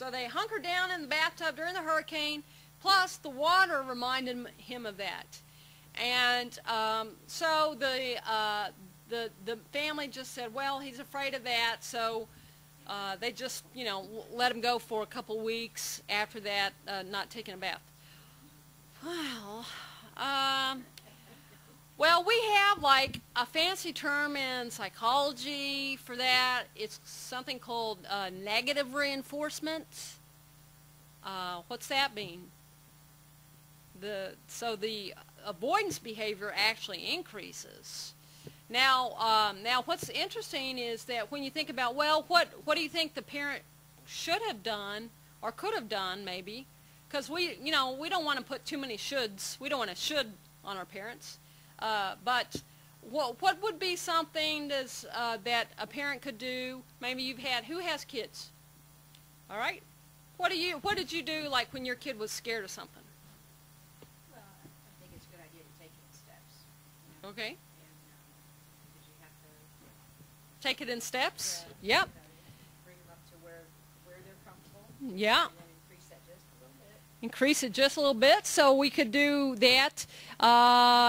So they hunkered down in the bathtub during the hurricane, plus the water reminded him of that. And so the family just said, well, he's afraid of that, so they just, you know, let him go for a couple weeks after that, not taking a bath. Well, we have like a fancy term in psychology for that. It's something called negative reinforcement. What's that mean? So the avoidance behavior actually increases. Now, what's interesting is that when you think about, well, what do you think the parent should have done or could have done, maybe? Because we don't want to put too many shoulds. We don't want to should on our parents. But what would be something that a parent could do? Maybe who has kids? All right. What did you do like when your kid was scared of something? Well, I think it's a good idea to take it in steps. You know? Okay. And because you have to Take it in steps. yeah, Yep. bring them up to where they're comfortable. Yeah. And then increase that just a little bit. Increase it just a little bit, so we could do that.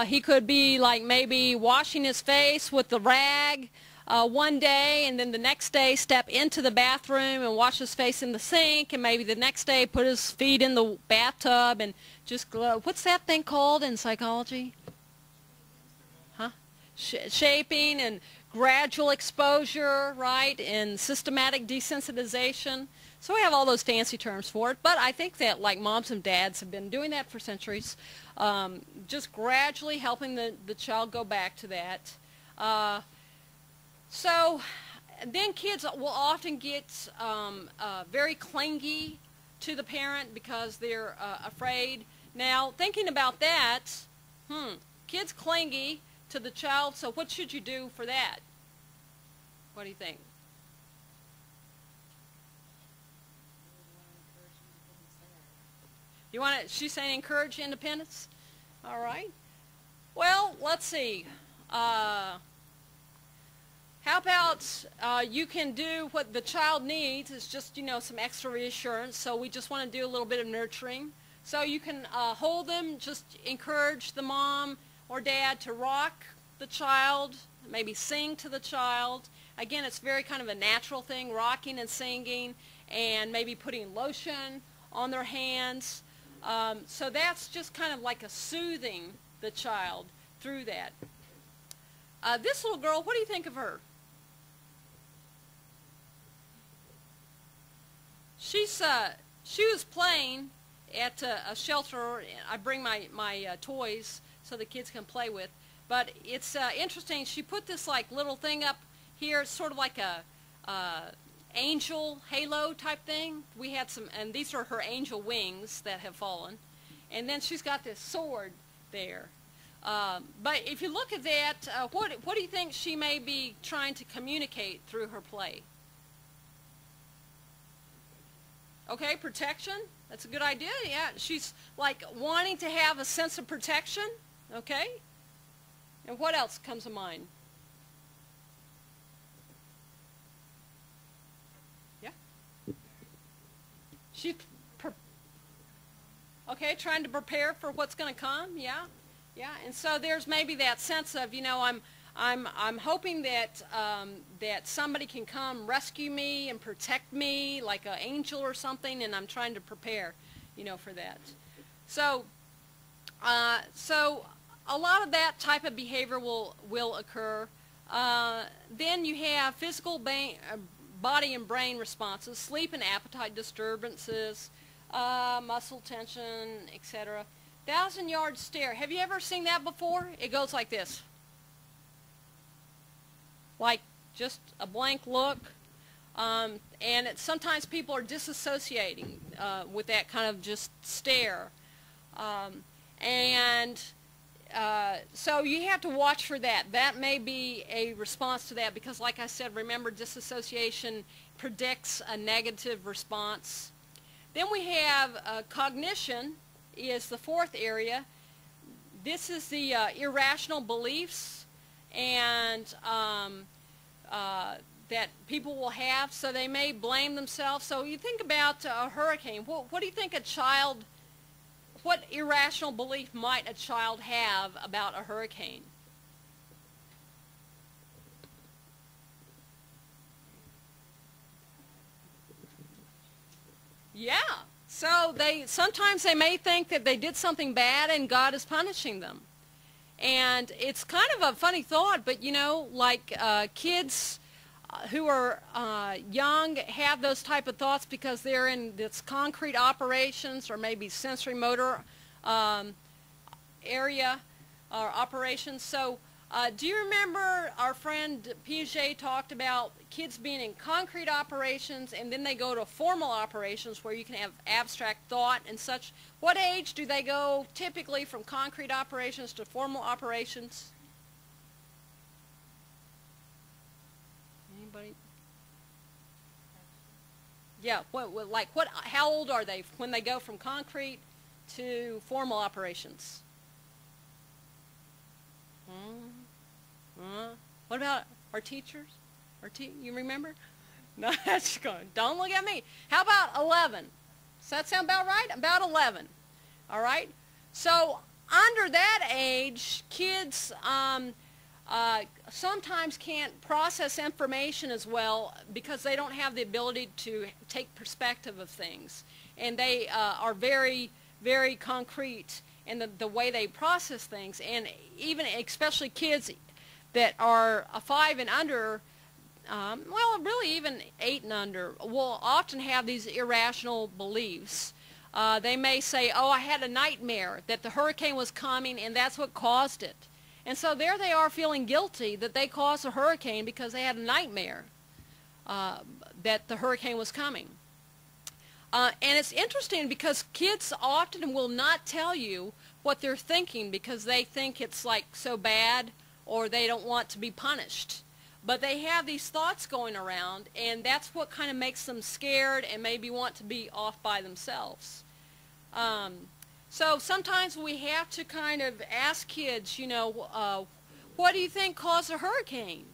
He could be like maybe washing his face with the rag one day, and then the next day step into the bathroom and wash his face in the sink, and maybe the next day put his feet in the bathtub and just glow. What's that thing called in psychology? Huh? Shaping and gradual exposure, right, and systematic desensitization. So we have all those fancy terms for it, but I think that like moms and dads have been doing that for centuries, just gradually helping the child go back to that. So then kids will often get very clingy to the parent because they're afraid. Now, thinking about that, kids clingy to the child, so what should you do for that? What do you think? You want to, she's saying encourage independence? All right. Well, let's see. How about you can do what the child needs is just, some extra reassurance. So we just want to do a little bit of nurturing. So you can hold them, just encourage the mom or dad to rock the child, maybe sing to the child. Again, it's very kind of a natural thing, rocking and singing, and maybe putting lotion on their hands. So that's just kind of like a soothing the child through that. This little girl, what do you think of her? She was playing at a shelter. I bring my toys so the kids can play with. But it's interesting. She put this like little thing up here. It's sort of like a angel halo type thing. We had some, and these are her angel wings that have fallen. And then she's got this sword there. But if you look at that, what do you think she may be trying to communicate through her play? Okay, protection. That's a good idea. Yeah, she's like wanting to have a sense of protection. Okay. And what else comes to mind? Yeah. She's okay, trying to prepare for what's going to come. Yeah. Yeah, and so there's maybe that sense of, I'm hoping that that somebody can come rescue me and protect me, like an angel or something, and I'm trying to prepare, for that. So, so a lot of that type of behavior will occur. Then you have physical body and brain responses, sleep and appetite disturbances, muscle tension, etc. 1,000-yard stare. Have you ever seen that before? It goes like this. Like just a blank look. And sometimes people are disassociating with that kind of just stare. So you have to watch for that. That may be a response to that because, like I said, remember, disassociation predicts a negative response. Then we have cognition is the fourth area. This is the irrational beliefs and that people will have, so they may blame themselves. So you think about a hurricane. What do you think what irrational belief might a child have about a hurricane? Yeah. So sometimes they may think that they did something bad and God is punishing them. And it's kind of a funny thought, but you know, like kids who are young have those type of thoughts because they're in this concrete operations or maybe sensory motor area or operations. So do you remember our friend Piaget talked about kids being in concrete operations and then they go to formal operations where you can have abstract thought and such? What age do they go typically from concrete operations to formal operations? Anybody? Yeah, how old are they when they go from concrete to formal operations? What about our teachers? You remember? No, that's good. Don't look at me. How about 11? Does that sound about right? About 11. All right? So under that age, kids sometimes can't process information as well because they don't have the ability to take perspective of things. And they are very, very concrete in the way they process things. And even especially kids that are 5 and under, well, really even 8 and under, will often have these irrational beliefs. They may say, oh, I had a nightmare that the hurricane was coming and that's what caused it. And so there they are feeling guilty that they caused a hurricane because they had a nightmare that the hurricane was coming. And it's interesting because kids often will not tell you what they're thinking because they think it's like so bad or they don't want to be punished. But they have these thoughts going around, and that's what kind of makes them scared and maybe want to be off by themselves. So sometimes we have to kind of ask kids, you know, what do you think caused a hurricane?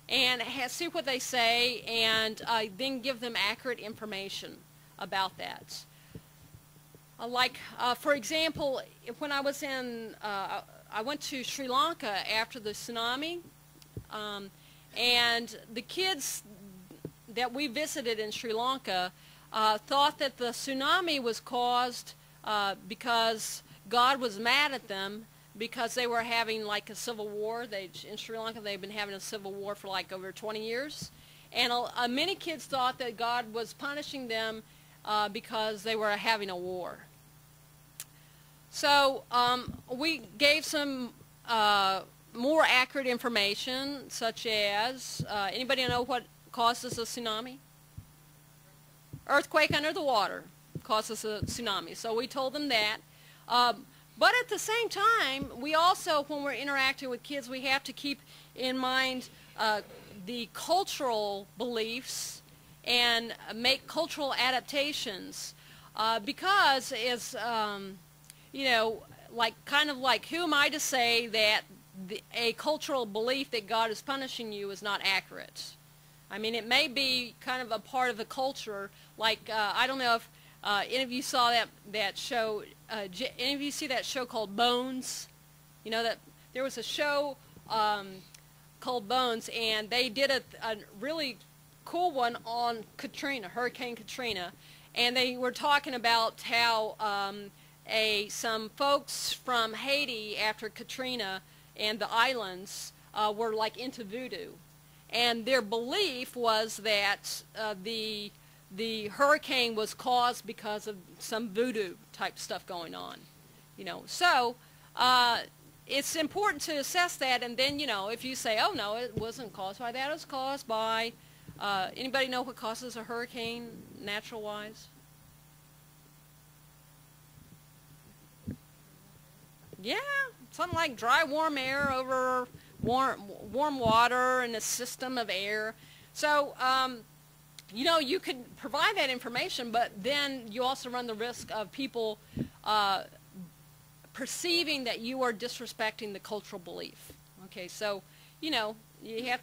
And see what they say, and then give them accurate information about that. For example, when I was I went to Sri Lanka after the tsunami, and the kids that we visited in Sri Lanka thought that the tsunami was caused because God was mad at them because they were having like a civil war. In Sri Lanka, they've been having a civil war for like over 20 years. And many kids thought that God was punishing them because they were having a war. So we gave some more accurate information, such as, anybody know what causes a tsunami? Earthquake under the water causes a tsunami. So we told them that. But at the same time, we also, when we're interacting with kids, we have to keep in mind the cultural beliefs and make cultural adaptations. Because it's, you know, kind of like, who am I to say that a cultural belief that God is punishing you is not accurate? I mean, it may be kind of a part of the culture. Like, I don't know if any of you saw that show. Any of you see that show called Bones? You know that there was a show called Bones, and they did a really cool one on Katrina, Hurricane Katrina, and they were talking about how some folks from Haiti after Katrina and the islands were like into voodoo, and their belief was that the hurricane was caused because of some voodoo type stuff going on, you know. So it's important to assess that, and then, you know, if you say, oh no, it wasn't caused by that, it was caused by anybody know what causes a hurricane natural wise? Yeah, something like dry, warm air over warm water and a system of air. So, you know, you could provide that information, but then you also run the risk of people perceiving that you are disrespecting the cultural belief. Okay, so, you know, you have to